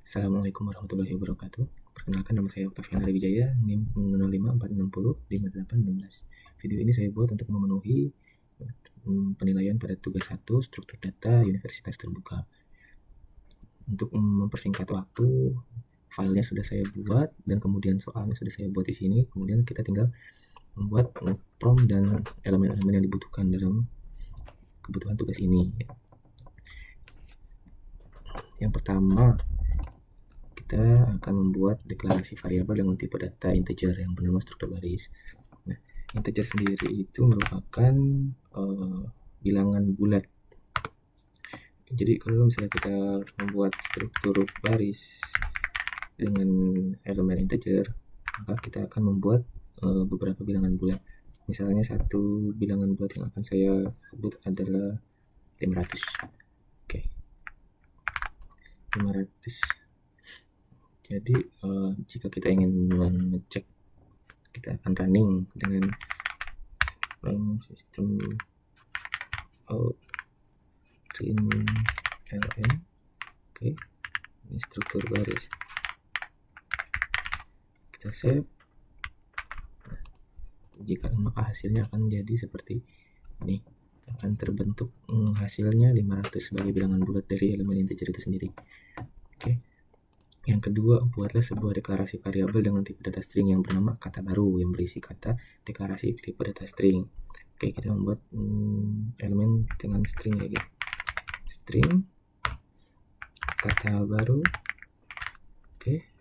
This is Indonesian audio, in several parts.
Assalamualaikum warahmatullahi wabarakatuh. Perkenalkan, nama saya Octavian Wijaya, NIM 0546605816. Video ini saya buat untuk memenuhi penilaian pada tugas 1 struktur data universitas terbuka. Untuk mempersingkat waktu, filenya sudah saya buat dan kemudian soalnya sudah saya buat di sini. Kemudian kita tinggal membuat prompt dan elemen-elemen yang dibutuhkan dalam kebutuhan tugas ini. Yang pertama, kita akan membuat deklarasi variabel dengan tipe data integer yang bernama struktur baris. Nah, integer sendiri itu merupakan bilangan bulat. Jadi kalau misalnya kita membuat struktur baris dengan elemen integer, maka kita akan membuat beberapa bilangan bulat. Misalnya satu bilangan bulat yang akan saya sebut adalah 500. Oke. 500. Jadi jika kita ingin mengecek, kita akan running dengan sistem out print ln. Oke, ini struktur baris. Kita save. Jika maka hasilnya akan jadi seperti ini. Akan terbentuk hasilnya 500 sebagai bilangan bulat dari elemen integer itu sendiri. Oke. Yang kedua, buatlah sebuah deklarasi variabel dengan tipe data string yang bernama kata baru yang berisi kata deklarasi tipe data string. Oke, kita membuat elemen dengan string ya gitu. String kata baru. Oke.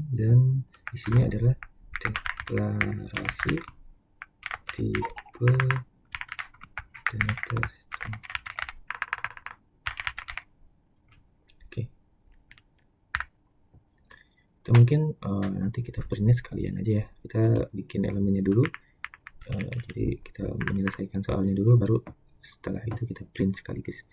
Dan isinya adalah deklarasi tipe data string. Itu mungkin nanti kita printnya sekalian aja ya. Kita bikin elemennya dulu. Jadi kita menyelesaikan soalnya dulu, baru setelah itu kita print sekaligus.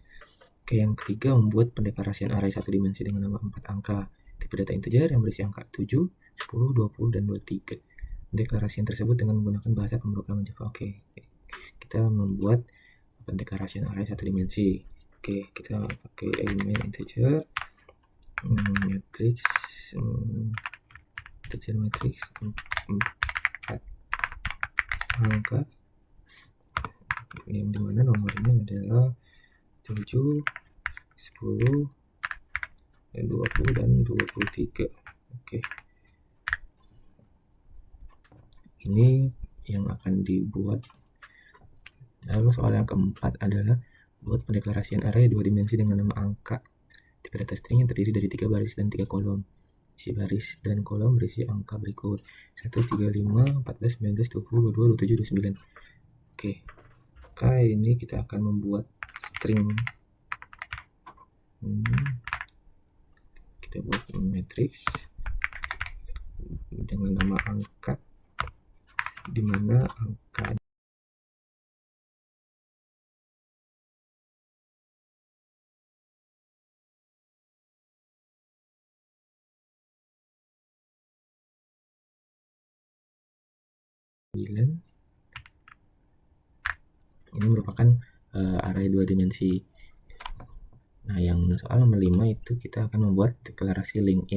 Oke, yang ketiga, membuat pendeklarasian array satu dimensi dengan nama 4 angka tipe data integer yang berisi angka 7, 10, 20, dan 23. Pendeklarasian tersebut dengan menggunakan bahasa pemrograman Java. Oke, kita membuat pendeklarasian array satu dimensi. Oke, kita pakai elemen integer, matrix, integer matrix 4 angka yang dimana nomornya adalah 7, 10, 20, dan 23. Oke, ini yang akan dibuat. Lalu soal yang keempat adalah buat pendeklarasian array 2 dimensi dengan nama angka tipe data string yang terdiri dari 3 baris dan 3 kolom. Isi baris dan kolom berisi angka berikut: 1, 3, 5, 14, 19, 20, 22, 27, 29. Oke, maka ini kita akan membuat string. Kita buat matrix dengan nama angka, dimana angka ini merupakan array 2 dimensi. Nah, yang soal nomor 5 itu kita akan membuat deklarasi link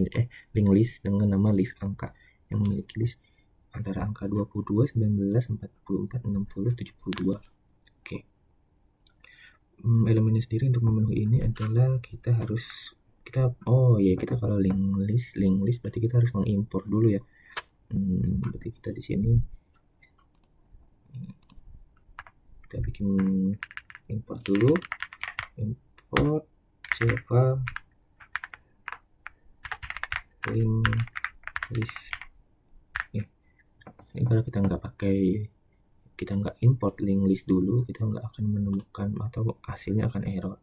list dengan nama list angka yang memiliki list antara angka 22, 19, 44, 60, 72. Oke. Elemennya sendiri untuk memenuhi ini adalah kita kalau link list berarti kita harus mengimport dulu ya. Berarti kita di sini kita bikin import dulu, import Java link list. Ya. Ini kalau kita nggak import link list dulu, kita nggak akan menemukan atau hasilnya akan error.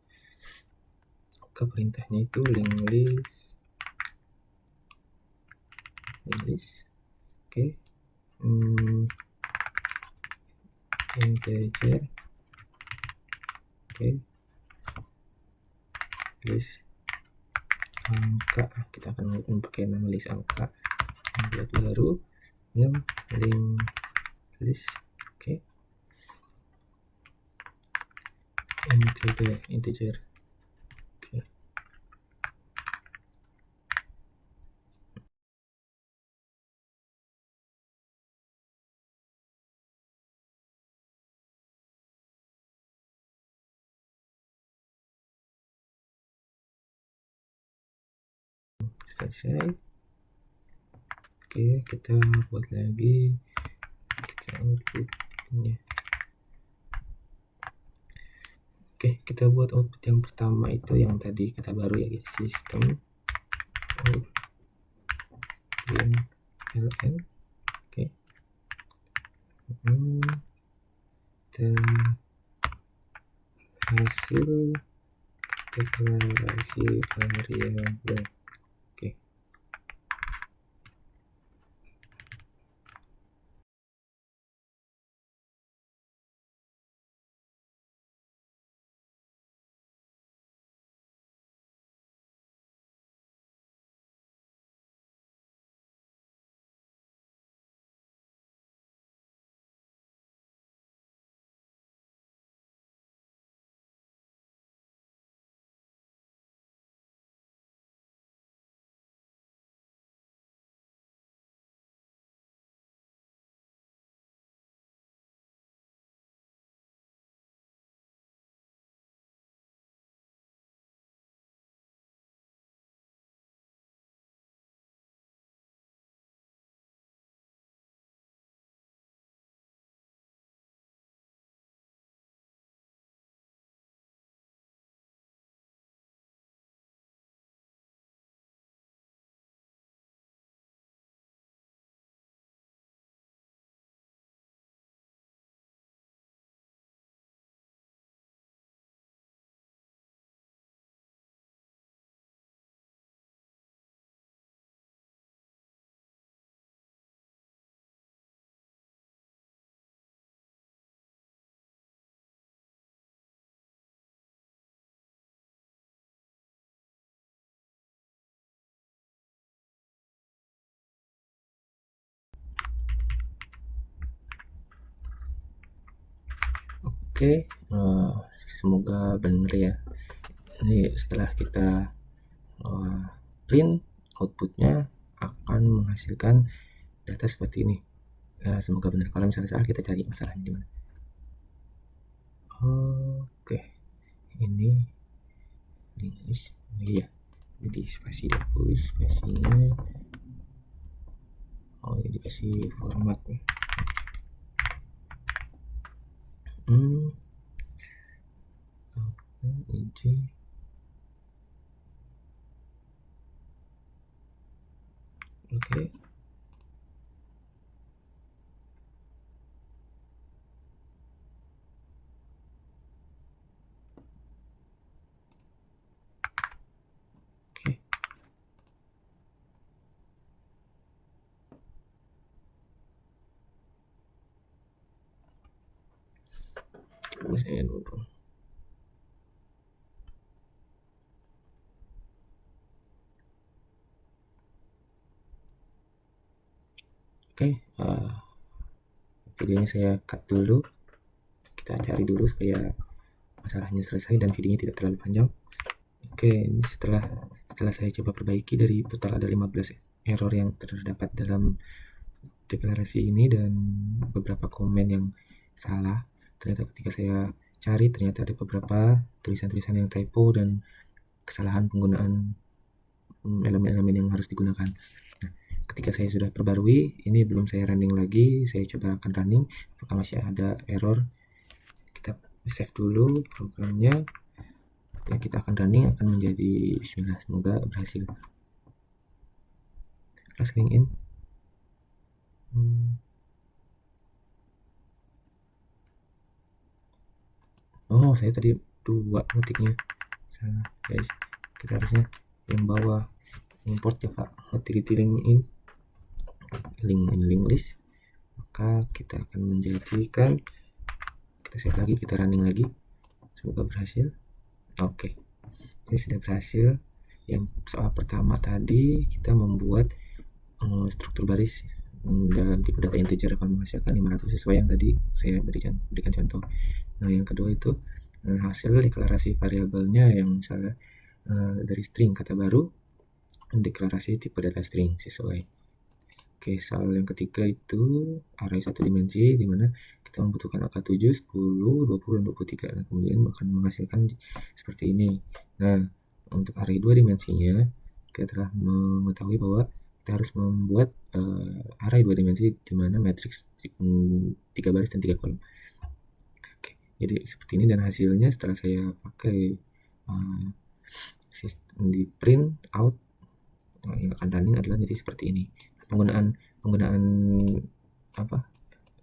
Ke perintahnya itu link list. Oke. Integer. Oke. List angka, kita akan pakai nama list angka buat baru yang link list. Oke. Integer. Oke. selesai. Oke, kita buat lagi, kita outputnya. Oke, kita buat output yang pertama itu yang tadi kata baru ya guys, sistem out ln. Oke, dan hasil deklarasi variabel. Oke. Oke, semoga benar ya. Ini setelah kita print, outputnya akan menghasilkan data seperti ini. Ya, semoga benar. Kalau misalnya salah, kita cari masalahnya di mana. Oke, ini English. Iya, jadi spasi dihapus, spasinya. Oh, ini dikasih format nih. Ini oke. Saya dulu. Oke, videonya saya cut dulu. Kita cari dulu supaya masalahnya selesai dan videonya tidak terlalu panjang. Oke, ini setelah saya coba perbaiki, dari total ada 15 error yang terdapat dalam deklarasi ini dan beberapa komen yang salah. Ternyata ketika saya cari, ternyata ada beberapa tulisan-tulisan yang typo dan kesalahan penggunaan elemen-elemen yang harus digunakan. Nah, ketika saya sudah perbarui, ini belum saya running lagi, saya coba akan running, apakah masih ada error. Kita save dulu programnya. Ya, kita akan running, akan menjadi bismillah, semoga berhasil. Let's link in. Oh, saya tadi 2 ngetiknya salah guys. Kita harusnya yang bawah import ya Pak, ngetik link in link list. Maka kita akan menjadikan, kita save lagi, kita running lagi, semoga berhasil. Oke, ini sudah berhasil. Yang soal pertama tadi kita membuat struktur baris dalam tipe data integer akan menghasilkan 500 sesuai yang tadi saya berikan contoh. Nah, yang kedua itu hasil deklarasi variabelnya yang misalnya dari string kata baru, deklarasi tipe data string sesuai. Oke, soal yang ketiga itu array 1 dimensi, di mana kita membutuhkan angka 7, 10, 20, dan 23. Nah, kemudian akan menghasilkan seperti ini. Nah, untuk array 2 dimensinya, kita telah mengetahui bahwa kita harus membuat array 2 dimensi di mana matriks 3 baris dan 3 kolom. Oke, jadi seperti ini, dan hasilnya setelah saya pakai sistem di print out yang akan running adalah jadi seperti ini. Penggunaan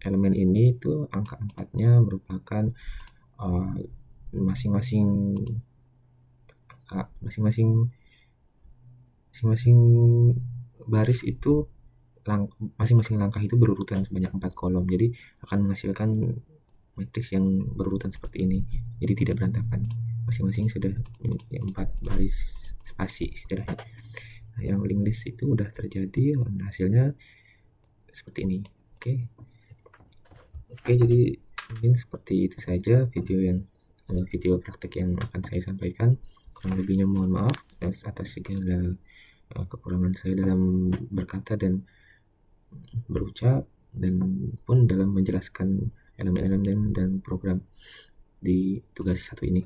elemen ini itu angka 4-nya merupakan masing-masing baris itu masing-masing langkah itu berurutan sebanyak 4 kolom, jadi akan menghasilkan matriks yang berurutan seperti ini, jadi tidak berantakan, masing-masing sudah 4 baris spasi istilahnya. Nah, yang linked list itu udah terjadi, dan hasilnya seperti ini. Oke, jadi mungkin seperti itu saja video praktek yang akan saya sampaikan. Kurang lebihnya mohon maaf atas segala kekurangan saya dalam berkata dan berucap, dan pun dalam menjelaskan elemen-elemen dan program di tugas satu ini.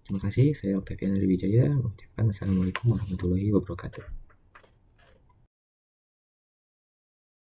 Terima kasih, saya Octavian Wijaya mengucapkan Assalamualaikum warahmatullahi wabarakatuh.